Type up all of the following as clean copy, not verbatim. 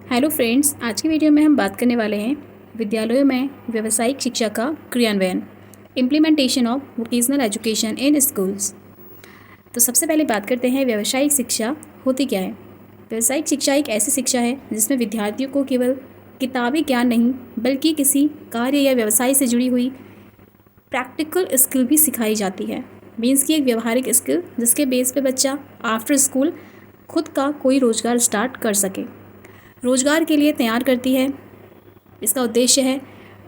Hello friends, आज की video में हम बात करने वाले हैं विद्यालयों में व्यावसायिक शिक्षा का क्रियान्वयन, implementation of vocational education in schools. तो सबसे पहले बात करते हैं व्यावसायिक शिक्षा होती क्या है। व्यावसायिक शिक्षा एक ऐसी शिक्षा है जिसमें विद्यार्थियों को केवल किताबी ज्ञान नहीं बल्कि किसी कार्य या व्यवसाय से जुड़ी हुई प्रैक्टिकल स्किल भी सिखाई जाती है। मीन्स की एक व्यवहारिक स्किल जिसके बेस पे बच्चा आफ्टर स्कूल खुद का कोई रोज़गार स्टार्ट कर सके, रोज़गार के लिए तैयार करती है। इसका उद्देश्य है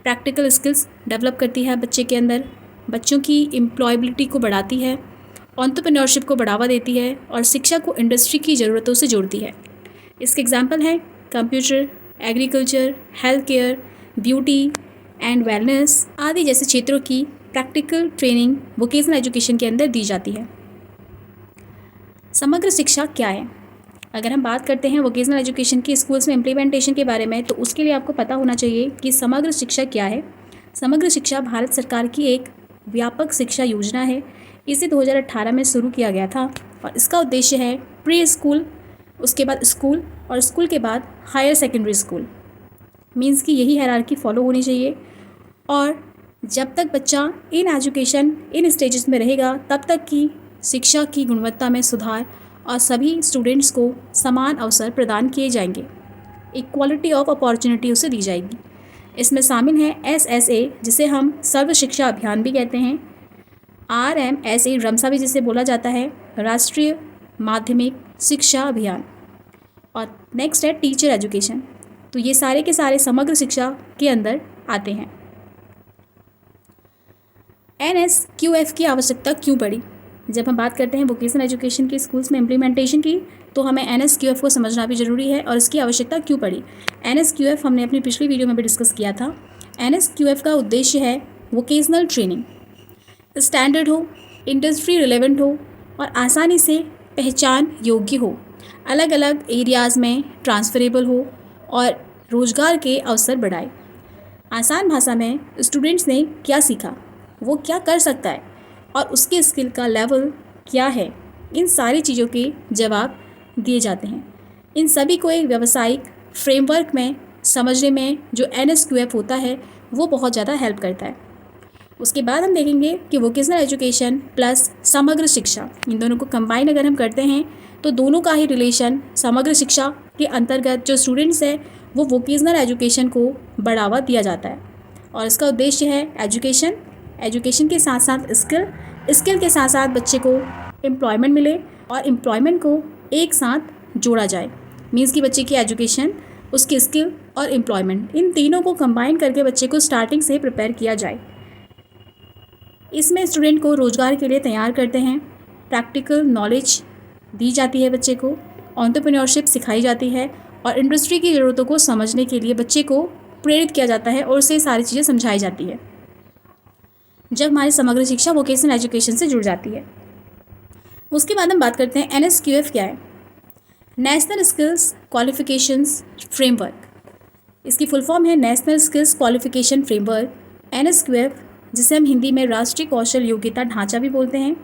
प्रैक्टिकल स्किल्स डेवलप करती है बच्चे के अंदर, बच्चों की एम्प्लॉयबिलिटी को बढ़ाती है, एंटरप्रेन्योरशिप को बढ़ावा देती है और शिक्षा को इंडस्ट्री की ज़रूरतों से जोड़ती है। इसके एग्जांपल हैं computer, agriculture, health care, beauty and wellness आदि जैसे क्षेत्रों की प्रैक्टिकल ट्रेनिंग वोकेशनल एजुकेशन के अंदर दी जाती है। समग्र शिक्षा क्या है? अगर हम बात करते हैं वोकेशनल एजुकेशन की स्कूल्स में इम्प्लीमेंटेशन के बारे में, तो उसके लिए आपको पता होना चाहिए कि समग्र शिक्षा क्या है। समग्र शिक्षा भारत सरकार की एक व्यापक शिक्षा योजना है। इसे 2018 में शुरू किया गया था और इसका उद्देश्य है प्री स्कूल, उसके बाद स्कूल और स्कूल के बाद हायर सेकेंडरी स्कूल। मीन्स कि यही हायरार्की फॉलो होनी चाहिए और जब तक बच्चा इन स्टेजेस में रहेगा तब तक की शिक्षा की गुणवत्ता में सुधार और सभी स्टूडेंट्स को समान अवसर प्रदान किए जाएंगे। इक्वालिटी ऑफ अपॉर्चुनिटी उसे दी जाएगी। इसमें शामिल है SSA, जिसे हम सर्व शिक्षा अभियान भी कहते हैं, RMSA रमसा भी जिसे बोला जाता है, राष्ट्रीय माध्यमिक शिक्षा अभियान, और नेक्स्ट है टीचर एजुकेशन। तो ये सारे के सारे समग्र शिक्षा के अंदर आते हैं। NSQF की आवश्यकता क्यों पड़ी? जब हम बात करते हैं वोकेशनल एजुकेशन की स्कूल्स में इम्प्लीमेंटेशन की, तो हमें NSQF को समझना भी ज़रूरी है और इसकी आवश्यकता क्यों पड़ी। NSQF हमने अपनी पिछली वीडियो में भी डिस्कस किया था। NSQF का उद्देश्य है वोकेशनल ट्रेनिंग स्टैंडर्ड हो, इंडस्ट्री रिलेवेंट हो और आसानी से पहचान योग्य हो, अलग अलग एरियाज़ में ट्रांसफरेबल हो और रोज़गार के अवसर बढ़ाए। आसान भाषा में स्टूडेंट्स ने क्या सीखा, वो क्या कर सकता है और उसके स्किल का लेवल क्या है, इन सारी चीज़ों के जवाब दिए जाते हैं। इन सभी को एक व्यावसायिक फ्रेमवर्क में समझने में जो NSQF होता है वो बहुत ज़्यादा हेल्प करता है। उसके बाद हम देखेंगे कि वोकेशनल एजुकेशन प्लस समग्र शिक्षा, इन दोनों को कंबाइन अगर हम करते हैं तो दोनों का ही रिलेशन समग्र शिक्षा के अंतर्गत जो स्टूडेंट्स हैं वो वोकेशनल एजुकेशन को बढ़ावा दिया जाता है और इसका उद्देश्य है एजुकेशन के साथ साथ स्किल के साथ साथ बच्चे को एम्प्लॉयमेंट मिले और एम्प्लॉयमेंट को एक साथ जोड़ा जाए। मीन्स कि बच्चे की एजुकेशन, उसकी स्किल और एम्प्लॉयमेंट, इन तीनों को कंबाइन करके बच्चे को स्टार्टिंग से प्रिपेयर किया जाए। इसमें स्टूडेंट को रोज़गार के लिए तैयार करते हैं, प्रैक्टिकल नॉलेज दी जाती है बच्चे को, एंटरप्रेन्योरशिप सिखाई जाती है और इंडस्ट्री की ज़रूरतों को समझने के लिए बच्चे को प्रेरित किया जाता है और उसे सारी चीज़ें समझाई जाती है। जब हमारी समग्र शिक्षा वोकेशनल एजुकेशन से जुड़ जाती है, उसके बाद हम बात करते हैं NSQF क्या है। नेशनल स्किल्स क्वालिफिकेशंस फ्रेमवर्क, इसकी फुल फॉर्म है national skills qualification framework, NSQF, जिसे हम हिंदी में राष्ट्रीय कौशल योग्यता ढांचा भी बोलते हैं।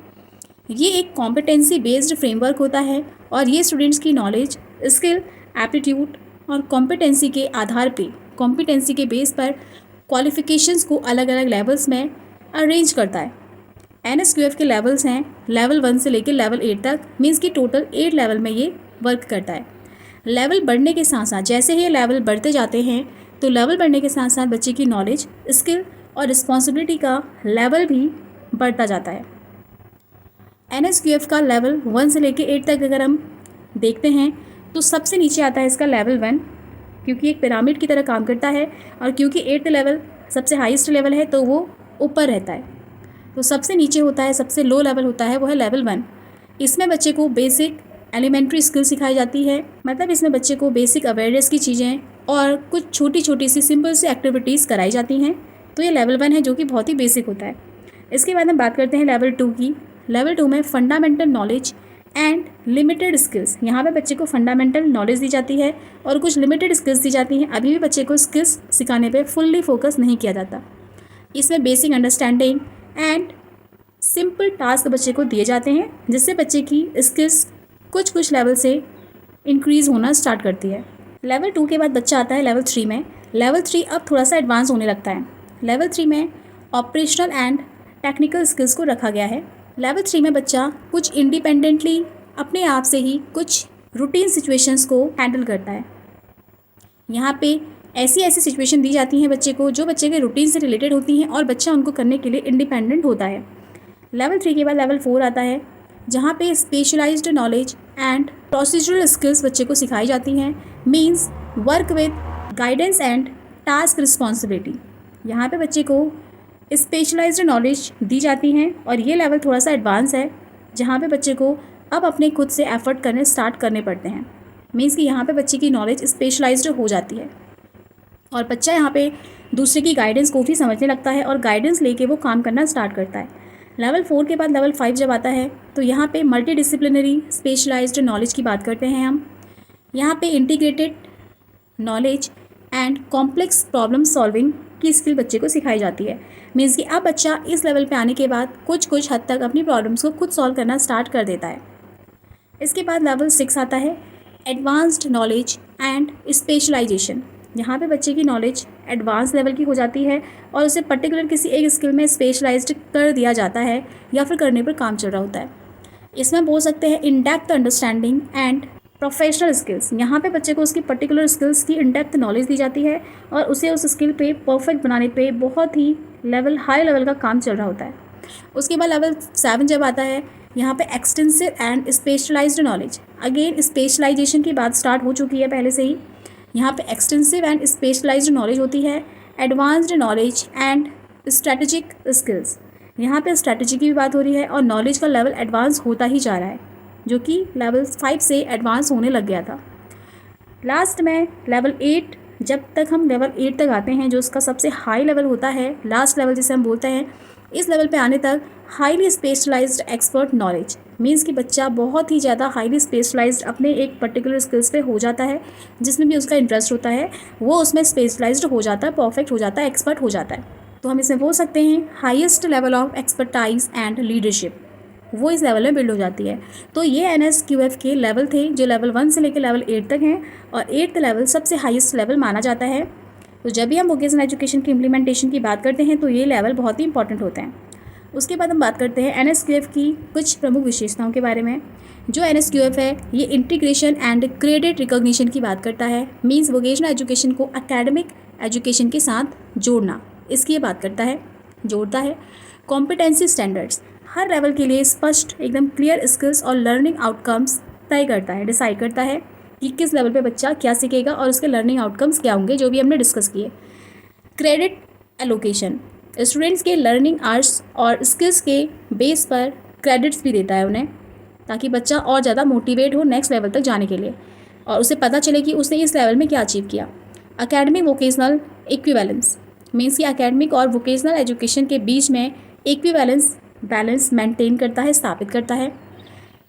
ये एक कॉम्पिटेंसी बेस्ड फ्रेमवर्क होता है और ये स्टूडेंट्स की नॉलेज, स्किल, एप्टीट्यूड और कॉम्पिटेंसी के आधार पे, कॉम्पिटेंसी के बेस पर क्वालिफिकेशंस को अलग अलग लेवल्स में अरेंज करता है। NSQF के लेवल्स हैं लेवल 1 से लेकर लेवल 8 तक। मीन्स कि टोटल 8 लेवल में ये वर्क करता है। लेवल बढ़ने के साथ साथ, जैसे ही लेवल बढ़ते जाते हैं तो लेवल बढ़ने के साथ साथ बच्चे की नॉलेज, स्किल और रिस्पॉन्सिबिलिटी का लेवल भी बढ़ता जाता है। NSQF का लेवल 1 से लेकर 8 तक अगर हम देखते हैं तो सबसे नीचे आता है इसका लेवल 1, क्योंकि एक पिरामिड की तरह काम करता है और क्योंकि 8th लेवल सबसे हाईएस्ट लेवल है तो वो ऊपर रहता है। तो सबसे नीचे होता है, सबसे लो लेवल होता है, वो है लेवल 1। इसमें बच्चे को बेसिक एलिमेंट्री स्किल सिखाई जाती है, मतलब इसमें बच्चे को बेसिक अवेयरनेस की चीज़ें और कुछ छोटी छोटी सी सिंपल सी एक्टिविटीज़ कराई जाती हैं। तो ये लेवल 1 है जो कि बहुत ही बेसिक होता है। इसके बाद हम बात करते हैं लेवल 2 की। लेवल 2 में fundamental knowledge and limited skills, यहाँ पे बच्चे को फंडामेंटल नॉलेज दी जाती है और कुछ लिमिटेड स्किल्स दी जाती हैं। अभी भी बच्चे को स्किल्स सिखाने पे फुल्ली फोकस नहीं किया जाता। इसमें basic understanding and simple task बच्चे को दिए जाते हैं, जिससे बच्चे की स्किल्स कुछ लेवल से इंक्रीज़ होना स्टार्ट करती है। लेवल 2 के बाद बच्चा आता है लेवल 3 में। लेवल 3 अब थोड़ा सा एडवांस होने लगता है। लेवल 3 में ऑपरेशनल एंड टेक्निकल स्किल्स को रखा गया है। लेवल 3 में बच्चा कुछ इंडिपेंडेंटली अपने आप से ही कुछ रूटीन सिचुएशंस को हैंडल करता है। यहाँ पे ऐसी ऐसी सिचुएशन दी जाती हैं बच्चे को जो बच्चे के रूटीन से रिलेटेड होती हैं और बच्चा उनको करने के लिए इंडिपेंडेंट होता है। लेवल 3 के बाद लेवल 4 आता है, जहाँ पे specialised knowledge and procedural skills बच्चे को सिखाई जाती हैं। Means work with guidance and task responsibility. यहाँ पे बच्चे को स्पेशलाइज्ड नॉलेज दी जाती हैं और ये लेवल थोड़ा सा एडवांस है, जहाँ पे बच्चे को अब अपने खुद से एफर्ट करने स्टार्ट करने पड़ते हैं। मींस कि यहाँ पे बच्चे की नॉलेज स्पेशलाइज्ड हो जाती है और बच्चा यहाँ पे दूसरे की गाइडेंस को भी समझने लगता है और गाइडेंस लेके वो काम करना स्टार्ट करता है। लेवल 4 के बाद लेवल 5 जब आता है तो यहाँ पे मल्टी डिसिप्लिनरी स्पेशलाइज्ड नॉलेज की बात करते हैं हम। यहाँ पे integrated knowledge and complex problem solving की स्किल बच्चे को सिखाई जाती है। मीन्स कि अब बच्चा इस लेवल पे आने के बाद कुछ हद तक अपनी प्रॉब्लम्स को खुद सॉल्व करना स्टार्ट कर देता है। इसके बाद लेवल 6 आता है, एडवांस्ड नॉलेज एंड स्पेशलाइजेशन। यहाँ पे बच्चे की नॉलेज एडवांस लेवल की हो जाती है और उसे पर्टिकुलर किसी एक स्किल में स्पेशलाइज्ड कर दिया जाता है या फिर करने पर काम चल रहा होता है। इसमें बोल सकते हैं in depth understanding and professional skills. यहाँ पे बच्चे को उसकी पर्टिकुलर स्किल्स की इन डेप्थ नॉलेज दी जाती है और उसे उस स्किल पे परफेक्ट बनाने पे बहुत ही हाई लेवल का काम चल रहा होता है। उसके बाद लेवल 7 जब आता है, यहाँ पे extensive and specialised knowledge. Again specialisation की बात स्टार्ट हो चुकी है पहले से ही। यहाँ पे एक्सटेंसिव एंड स्पेशलाइज्ड नॉलेज होती है। Advanced knowledge and strategic skills. यहाँ पे स्ट्रेटेजी की भी बात हो रही है और नॉलेज का लेवल एडवांस होता ही जा रहा है, जो कि लेवल 5 से एडवांस होने लग गया था। लास्ट में लेवल 8, जब तक हम लेवल 8 तक आते हैं जो उसका सबसे हाई लेवल होता है, लास्ट लेवल जिसे हम बोलते हैं, इस लेवल पे आने तक highly specialised expert knowledge. Means कि बच्चा बहुत ही ज़्यादा हाईली स्पेशलाइज्ड अपने एक पर्टिकुलर स्किल्स पे हो जाता है, जिसमें भी उसका इंटरेस्ट होता है वो उसमें स्पेशलाइज्ड हो जाता है, परफेक्ट हो जाता है, एक्सपर्ट हो जाता है। तो हम इसमें बोल सकते हैं highest level of expertise and leadership वो इस लेवल में बिल्ड हो जाती है। तो ये NSQF के लेवल थे जो लेवल 1 से लेकर लेवल 8 तक हैं और 8th लेवल सबसे हाईएस्ट लेवल माना जाता है। तो जब भी हम वोकेशनल एजुकेशन की इम्प्लीमेंटेशन की बात करते हैं तो ये लेवल बहुत ही इंपॉर्टेंट होते हैं। उसके बाद हम बात करते हैं NSQF की कुछ प्रमुख विशेषताओं के बारे में। जो NSQF है ये इंटीग्रेशन एंड क्रेडिट रिकॉग्निशन की बात करता है। मीन्स वोकेशनल एजुकेशन को एकेडमिक एजुकेशन के साथ जोड़ना, इसकी ये बात करता है, जोड़ता है। कॉम्पिटेंसी स्टैंडर्ड्स हर लेवल के लिए स्पष्ट एकदम क्लियर स्किल्स और लर्निंग आउटकम्स तय करता है, डिसाइड करता है कि किस लेवल पे बच्चा क्या सीखेगा और उसके लर्निंग आउटकम्स क्या होंगे, जो भी हमने डिस्कस किए। क्रेडिट एलोकेशन स्टूडेंट्स के लर्निंग आवर्स और स्किल्स के बेस पर क्रेडिट्स भी देता है उन्हें, ताकि बच्चा और ज़्यादा मोटिवेट हो नेक्स्ट लेवल तक जाने के लिए और उसे पता चले कि उसने इस लेवल में क्या अचीव किया। एकेडमिक वोकेशनल इक्विवेलेंस मीन्स कि एकेडमिक और वोकेशनल एजुकेशन के बीच में इक्विवेलेंस बैलेंस मेंटेन करता है, स्थापित करता है।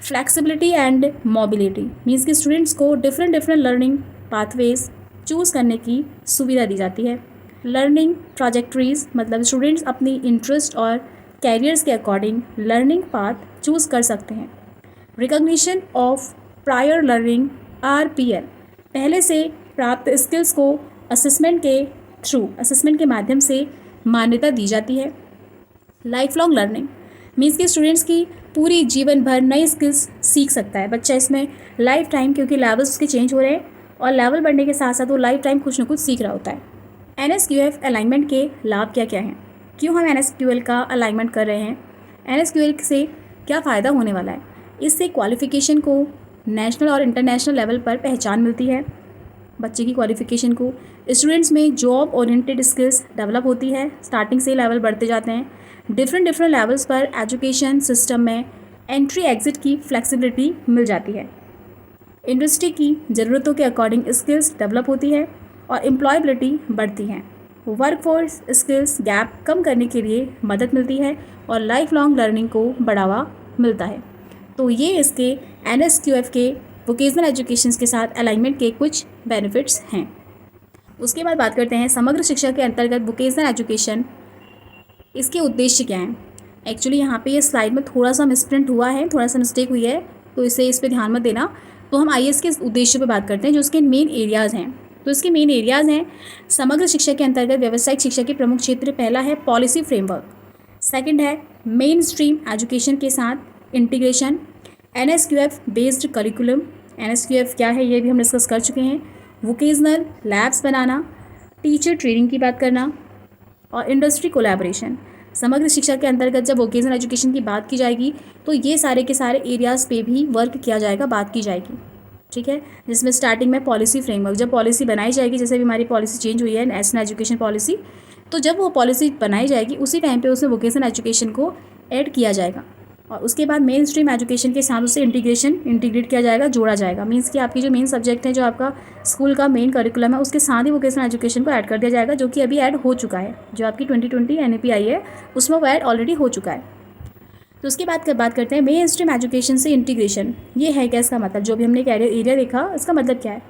फ्लैक्सिबिलिटी एंड मोबिलिटी मीन्स कि स्टूडेंट्स को डिफरेंट लर्निंग पाथवेज चूज़ करने की सुविधा दी जाती है। लर्निंग ट्राजेक्टरीज मतलब स्टूडेंट्स अपनी इंटरेस्ट और कैरियर्स के अकॉर्डिंग लर्निंग पाथ चूज़ कर सकते हैं। Recognition of prior learning RPL पहले से प्राप्त स्किल्स को असेसमेंट के माध्यम से मान्यता दी जाती है। लाइफ लॉन्ग लर्निंग मीन्स कि स्टूडेंट्स की पूरी जीवन भर नई स्किल्स सीख सकता है बच्चा इसमें लाइफ टाइम, क्योंकि लेवल्स उसके चेंज हो रहे हैं और लेवल बढ़ने के साथ साथ वो लाइफ टाइम कुछ ना कुछ सीख रहा होता है। NSQF अलाइनमेंट के लाभ क्या क्या हैं, क्यों हम NSQL का अलाइनमेंट कर रहे हैं, NSQL से क्या फ़ायदा होने वाला है। इससे क्वालिफ़िकेशन को नेशनल और इंटरनेशनल लेवल पर पहचान मिलती है। बच्चे की क्वालिफ़िकेशन को स्टूडेंट्स में जॉब ओरिएंटेड स्किल्स डेवलप होती है, स्टार्टिंग से लेवल बढ़ते जाते हैं। डिफरेंट लेवल्स पर एजुकेशन सिस्टम में एंट्री एग्जिट की फ्लेक्सिबिलिटी मिल जाती है। इंडस्ट्री की ज़रूरतों के अकॉर्डिंग स्किल्स डेवलप होती है और एम्प्लॉयबिलिटी बढ़ती है। वर्कफोर्स स्किल्स गैप कम करने के लिए मदद मिलती है और लाइफ लॉन्ग लर्निंग को बढ़ावा मिलता है। तो ये इसके NSQF के वोकेशनल एजुकेशन के साथ अलाइनमेंट के कुछ बेनिफिट्स हैं। उसके बाद बात करते हैं समग्र शिक्षा के अंतर्गत वोकेशनल एजुकेशन, इसके उद्देश्य क्या हैं। एक्चुअली यहाँ पे ये स्लाइड में थोड़ा सा मिसप्रिंट हुआ है, थोड़ा सा मिस्टेक हुई है, तो इस पर ध्यान मत देना। तो हम IAS के उद्देश्य पर बात करते हैं, जो उसके मेन एरियाज़ हैं। तो इसके मेन एरियाज़ हैं, समग्र शिक्षा के अंतर्गत व्यावसायिक शिक्षा के प्रमुख क्षेत्र। पहला है पॉलिसी फ्रेमवर्क, सेकंड है मेन स्ट्रीम एजुकेशन के साथ integration, NSQF based curriculum. NSQF क्या है ये भी हम डिस्कस कर चुके हैं। वोकेशनल लैब्स बनाना, टीचर ट्रेनिंग की बात करना और इंडस्ट्री कोलैबोरेशन। समग्र शिक्षा के अंतर्गत जब वोकेशनल एजुकेशन की बात की जाएगी तो ये सारे के सारे एरियाज़ पे भी वर्क किया जाएगा, बात की जाएगी, ठीक है। जिसमें स्टार्टिंग में पॉलिसी फ्रेमवर्क, जब पॉलिसी बनाई जाएगी, जैसे भी हमारी पॉलिसी चेंज हुई है नेशनल एजुकेशन पॉलिसी, तो जब वो पॉलिसी बनाई जाएगी उसी टाइम पे उसमें वोकेशनल एजुकेशन को ऐड किया जाएगा और उसके बाद मेन स्ट्रीम एजुकेशन के साथ उसे इंटीग्रेट किया जाएगा, जोड़ा जाएगा। मीन्स कि आपकी जो मेन सब्जेक्ट है, जो आपका स्कूल का मेन करिकुलम है, उसके साथ ही वोकेशनल एजुकेशन को ऐड कर दिया जाएगा, जो कि अभी ऐड हो चुका है। जो आपकी 2020 NEP आई है उसमें वो ऐड ऑलरेडी हो चुका है। तो उसके बाद बात करते हैं मेन स्ट्रीम एजुकेशन से इंटीग्रेशन। ये है क्या इसका मतलब? जो भी हमने एरिया देखा, इसका मतलब क्या है?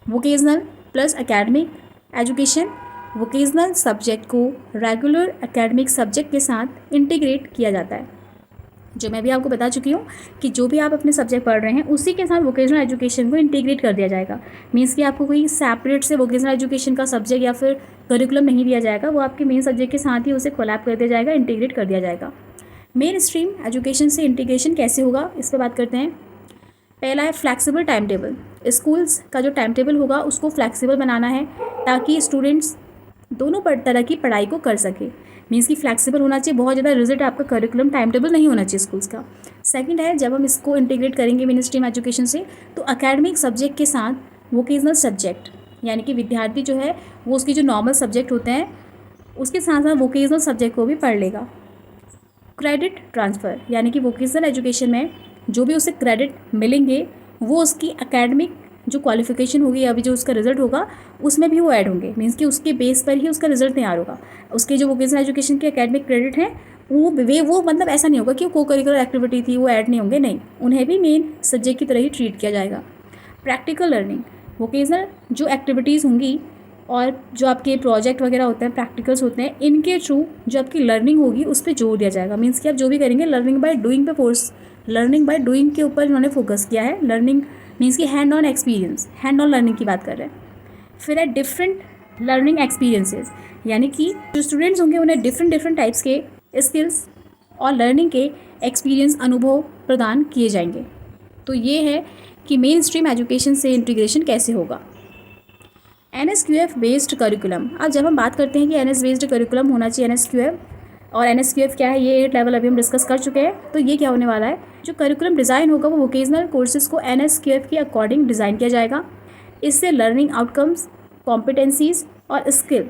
Vocational plus academic education, vocational subject को रेगुलर एकेडमिक सब्जेक्ट के साथ इंटीग्रेट किया जाता है। जो मैं भी आपको बता चुकी हूँ कि जो भी आप अपने सब्जेक्ट पढ़ रहे हैं उसी के साथ वोकेशनल एजुकेशन को इंटीग्रेट कर दिया जाएगा। मीन्स कि आपको कोई सेपरेट से वोकेशनल एजुकेशन का सब्जेक्ट या फिर करिकुलम नहीं दिया जाएगा, वो आपके मेन सब्जेक्ट के साथ ही उसे कोलैब कर दिया जाएगा, इंटीग्रेट कर दिया जाएगा। मेन स्ट्रीम एजुकेशन से इंटीग्रेशन कैसे होगा, इस पर बात करते हैं। पहला है फ्लैक्सिबल टाइम टेबल। स्कूल्स का जो टाइम टेबल होगा उसको फ्लैक्सिबल बनाना है ताकि स्टूडेंट्स दोनों तरह की पढ़ाई को कर सके। मीन्स कि फ्लैक्सिबल होना चाहिए, बहुत ज़्यादा रिजिड आपका करिकुलम टाइम टेबल नहीं होना चाहिए स्कूल्स का। सेकंड है, जब हम इसको इंटीग्रेट करेंगे मेन स्ट्रीम एजुकेशन से, तो एकेडमिक सब्जेक्ट के साथ वोकेशनल सब्जेक्ट, यानी कि विद्यार्थी जो है वो उसके जो नॉर्मल सब्जेक्ट होते हैं उसके साथ साथ वोकेशनल सब्जेक्ट को भी पढ़ लेगा। क्रेडिट ट्रांसफ़र, यानी कि वोकेशनल एजुकेशन में जो भी उसे क्रेडिट मिलेंगे वो उसकी एकेडमिक जो क्वालिफिकेशन होगी या अभी जो उसका रिजल्ट होगा उसमें भी वो ऐड होंगे। मीन्स कि उसके बेस पर ही उसका रिजल्ट तैयार होगा। उसके जो वोकेशनल एजुकेशन के एकेडमिक क्रेडिट हैं वो मतलब ऐसा नहीं होगा कि को करिकुलर एक्टिविटी थी वो ऐड नहीं होंगे, नहीं, उन्हें भी मेन सब्जेक्ट की तरह ही ट्रीट किया जाएगा। प्रैक्टिकल लर्निंग, वोकेशनल जो एक्टिविटीज़ होंगी और जो आपके प्रोजेक्ट वगैरह होते हैं, प्रैक्टिकल्स होते हैं, इनके थ्रू जो आपकी लर्निंग होगी उस पर जोर दिया जाएगा। मीन्स कि आप जो भी करेंगे लर्निंग बाय डूइंग पे फोर्स, लर्निंग बाय डूइंग के ऊपर इन्होंने फोकस किया है। लर्निंग मीन्स कि hand on experience, hand on learning की बात कर रहे हैं। फिर है डिफरेंट लर्निंग एक्सपीरियंसेस, यानी कि जो स्टूडेंट्स होंगे उन्हें डिफरेंट टाइप्स के स्किल्स और लर्निंग के एक्सपीरियंस अनुभव प्रदान किए जाएंगे। तो ये है कि मेन स्ट्रीम एजुकेशन से इंटीग्रेशन कैसे होगा। NSQF based curriculum. अब जब हम बात करते हैं कि NS बेस्ड करिकुलम होना चाहिए, NSQF, और NSQF क्या है, ये 8 लेवल अभी हम डिस्कस कर चुके हैं। तो ये क्या होने वाला है, जो करिकुलम डिज़ाइन होगा वो वोकेशनल कोर्सेज़ को NSQF के अकॉर्डिंग डिज़ाइन किया जाएगा। इससे लर्निंग आउटकम्स, कॉम्पिटेंसीज और स्किल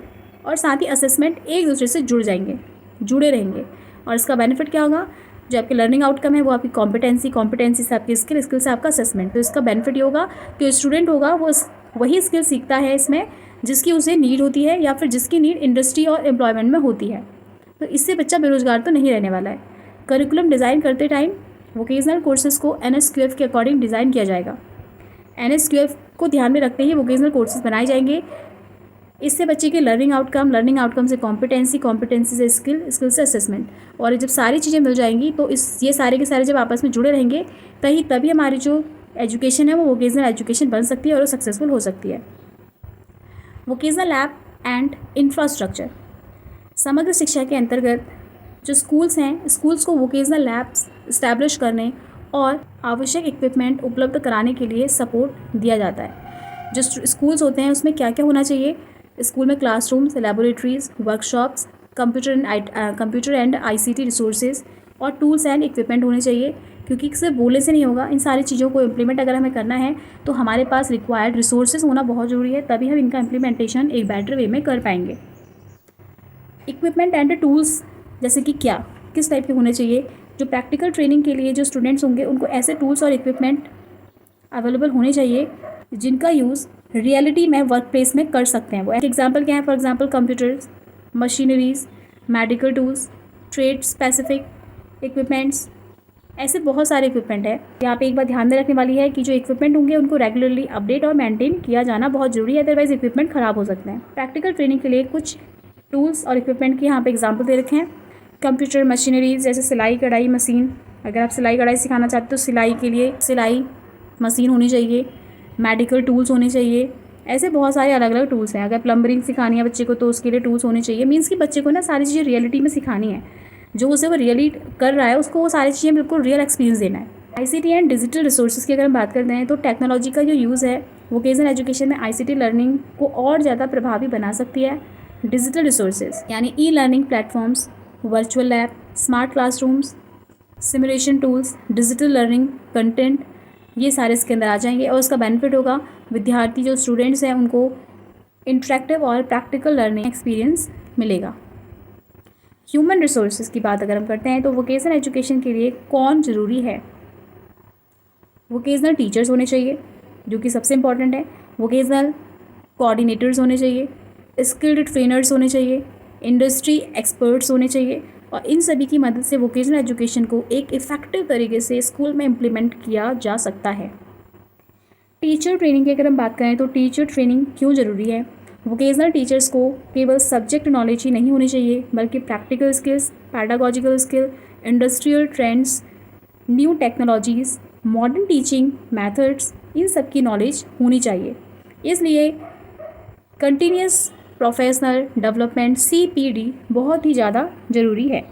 और साथ ही असेसमेंट एक दूसरे से जुड़े रहेंगे। और इसका बेनिफिट क्या होगा, जो आपके लर्निंग आउटकम है वो आपकी कॉम्पिटेंसी से आपकी स्किल से आपका असेसमेंट। तो इसका बेनिफिट ये होगा कि स्टूडेंट होगा वो वही स्किल सीखता है इसमें जिसकी उसे नीड होती है या फिर जिसकी नीड इंडस्ट्री और एम्प्लॉयमेंट में होती है। तो इससे बच्चा बेरोजगार तो नहीं रहने वाला है। करिकुलम डिज़ाइन करते टाइम वोकेशनल कोर्सेज़ को NSQF के अकॉर्डिंग डिज़ाइन किया जाएगा। NSQF को ध्यान में रखते ही वोकेशनल कोर्सेज़ बनाए जाएंगे। इससे बच्चे के लर्निंग आउटकम से कॉम्पिटेंसी से स्किल से असेसमेंट, और जब सारी चीज़ें मिल जाएंगी तो ये सारे के सारे जब आपस में जुड़े रहेंगे तभी हमारी जो एजुकेशन है वो वोकेशनल एजुकेशन बन सकती है और सक्सेसफुल हो सकती है। Vocational lab and infrastructure. समग्र शिक्षा के अंतर्गत जो स्कूल्स हैं, स्कूल्स को वोकेशनल लैब्स इस्टेब्लिश करने और आवश्यक इक्विपमेंट उपलब्ध कराने के लिए सपोर्ट दिया जाता है। जो स्कूल्स होते हैं उसमें क्या क्या होना चाहिए, स्कूल में classrooms, laboratories, workshops, computer and ICT resources और टूल्स एंड इक्विपमेंट होने चाहिए। क्योंकि सिर्फ बोलने से नहीं होगा, इन सारी चीज़ों को इम्प्लीमेंट अगर हमें करना है तो हमारे पास रिक्वायर्ड रिसोर्सेज होना बहुत ज़रूरी है, तभी हम इनका इम्प्लीमेंटेशन एक बेटर वे में कर पाएंगे। इक्विपमेंट एंड टूल्स जैसे कि किस टाइप के होने चाहिए, जो प्रैक्टिकल ट्रेनिंग के लिए जो स्टूडेंट्स होंगे उनको ऐसे टूल्स और इक्विपमेंट अवेलेबल होने चाहिए जिनका यूज़ रियलिटी में वर्क प्लेस में कर सकते हैं। वो एग्जाम्पल क्या है, for example computers, machineries, medical tools, trade specific equipments, ऐसे बहुत सारे इक्विपमेंट है। यहाँ पे एक बात ध्यान में रखने वाली है कि जो इक्विपमेंट होंगे उनको रेगुलरली अपडेट और मेंटेन किया जाना बहुत जरूरी है, अदरवाइज इक्विपमेंट ख़राब हो सकते हैं। प्रैक्टिकल ट्रेनिंग के लिए कुछ टूल्स और इक्विपमेंट के यहाँ पे एग्जाम्पल दे रखे हैं। कंप्यूटर मशीनरीज जैसे सिलाई कढ़ाई मशीन, अगर आप सिलाई कढ़ाई सिखाना चाहते हो तो सिलाई के लिए सिलाई मशीन होनी चाहिए, मेडिकल टूल्स होने चाहिए, ऐसे बहुत सारे अलग अलग टूल्स हैं। अगर प्लम्बरिंग सिखानी है बच्चे को तो उसके लिए टूल्स होने चाहिए। मीन्स कि बच्चे को ना सारी चीज़ें रियलिटी में सिखानी है, जो उसे वो रियली कर रहा है उसको वो सारी चीज़ें बिल्कुल रियल एक्सपीरियंस देना है। आईसीटी एंड डिजिटल रिसोर्सेज की अगर हम बात करते हैं तो टेक्नोलॉजी का जो यूज़ है वोकेशनल एजुकेशन में आईसीटी लर्निंग को और ज़्यादा प्रभावी बना सकती है। डिजिटल रिसोर्सेज यानी e learning platforms, virtual lab, smart classrooms, simulation tools, digital learning content, ये सारे इसके अंदर आ जाएंगे और उसका बेनिफिट होगा विद्यार्थी जो स्टूडेंट्स हैं उनको इंटरेक्टिव और प्रैक्टिकल लर्निंग एक्सपीरियंस मिलेगा। ह्यूमन रिसोर्सेज की बात अगर हम करते हैं तो वोकेशनल एजुकेशन के लिए कौन ज़रूरी है? वोकेशनल टीचर्स होने चाहिए जो कि सबसे इम्पॉर्टेंट है, वोकेशनल कोऑर्डिनेटर्स होने चाहिए, स्किल्ड ट्रेनर्स होने चाहिए, इंडस्ट्री एक्सपर्ट्स होने चाहिए और इन सभी की मदद से वोकेशनल एजुकेशन को एक इफ़ेक्टिव तरीके से स्कूल में इम्प्लीमेंट किया जा सकता है। टीचर ट्रेनिंग की अगर हम बात करें तो टीचर ट्रेनिंग क्यों ज़रूरी है? वोकेशनल टीचर्स को केवल सब्जेक्ट नॉलेज ही नहीं होनी चाहिए बल्कि practical skills, pedagogical skill, industrial trends, new technologies, modern teaching methods, इन सब की नॉलेज होनी चाहिए। इसलिए कंटिन्यूस प्रोफेशनल डेवलपमेंट CPD बहुत ही ज़्यादा ज़रूरी है।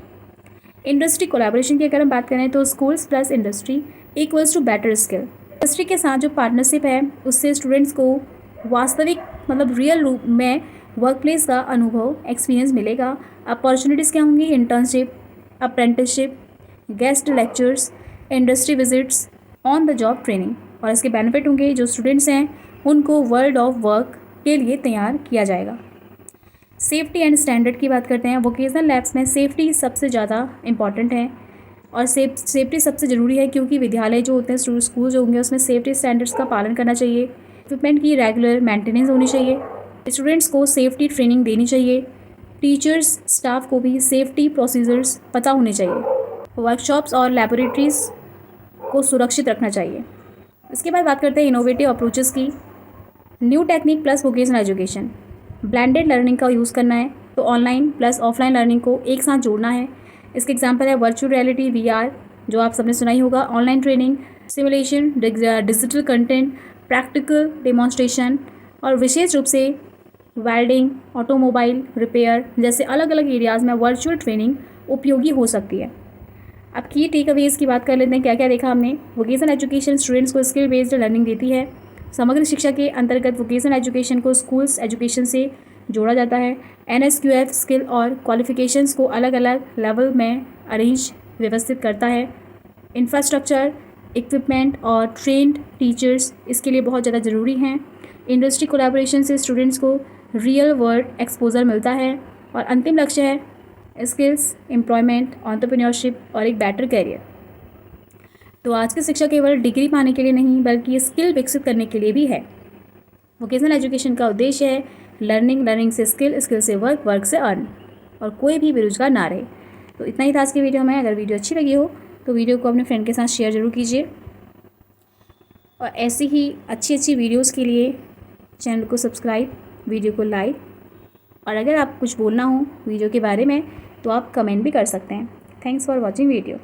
इंडस्ट्री कोलैबोरेशन की अगर हम बात करें तो schools plus industry equals to better skill. Industry के साथ जो पार्टनरशिप है उससे स्टूडेंट्स को वास्तविक मतलब रियल रूप में वर्क प्लेस का अनुभव एक्सपीरियंस मिलेगा। अपॉर्चुनिटीज़ क्या होंगी? Internship, apprenticeship, guest lectures, industry visits, on the job training और इसके बेनिफिट होंगे जो स्टूडेंट्स हैं उनको वर्ल्ड ऑफ वर्क के लिए तैयार किया जाएगा। सेफ्टी एंड स्टैंडर्ड की बात करते हैं। वोकेशनल लैब्स में सेफ्टी सबसे ज़्यादा इम्पॉर्टेंट है और सेफ्टी सबसे ज़रूरी है क्योंकि विद्यालय जो होते हैं स्कूल जो होंगे उसमें सेफ्टी स्टैंडर्ड्स का पालन करना चाहिए। इक्विपमेंट की रेगुलर मेंटेनेंस होनी चाहिए। स्टूडेंट्स को सेफ्टी ट्रेनिंग देनी चाहिए। टीचर्स स्टाफ को भी सेफ्टी प्रोसीजर्स पता होने चाहिए। वर्कशॉप्स और लैबोरेटरीज़ को सुरक्षित रखना चाहिए। इसके बाद बात करते हैं इनोवेटिव अप्रोचेस की। New technique plus vocational education, blended learning का यूज़ करना है तो ऑनलाइन प्लस ऑफलाइन लर्निंग को एक साथ जोड़ना है। इसके एग्जांपल है वर्चुअल रियलिटी VR जो आप सबने सुना ही होगा, online training, simulation, digital content, practical demonstration और विशेष रूप से वेल्डिंग, ऑटोमोबाइल रिपेयर जैसे अलग अलग एरियाज़ में वर्चुअल ट्रेनिंग उपयोगी हो सकती है। अब की टेक अवेज़ की बात कर लेते हैं। क्या क्या देखा हमने? वोकेशनल एजुकेशन स्टूडेंट्स को स्किल बेस्ड लर्निंग देती है। समग्र शिक्षा के अंतर्गत वोकेशनल एजुकेशन को स्कूल्स एजुकेशन से जोड़ा जाता है। NSQF स्किल और क्वालिफिकेशंस को अलग अलग लेवल में अरेंज व्यवस्थित करता है। इंफ्रास्ट्रक्चर, इक्विपमेंट और ट्रेंड टीचर्स इसके लिए बहुत ज़्यादा ज़रूरी हैं। इंडस्ट्री कोलैबोरेशन से स्टूडेंट्स को रियल वर्ल्ड एक्सपोजर मिलता है और अंतिम लक्ष्य है स्किल्स, एम्प्लॉयमेंट, एंटरप्रेन्योरशिप और एक बेटर करियर। तो आज की शिक्षा केवल डिग्री पाने के लिए नहीं बल्कि स्किल विकसित करने के लिए भी है। वोकेशनल एजुकेशन का उद्देश्य है लर्निंग से स्किल, स्किल से वर्क से अर्न और कोई भी बेरोजगार ना रहे। तो इतना ही था आज की वीडियो में। अगर वीडियो अच्छी लगी हो तो वीडियो को अपने फ्रेंड के साथ शेयर ज़रूर कीजिए और ऐसी ही अच्छी वीडियोज़ के लिए चैनल को सब्सक्राइब, वीडियो को लाइक और अगर आप कुछ बोलना हो वीडियो के बारे में तो आप कमेंट भी कर सकते हैं। Thanks for watching video.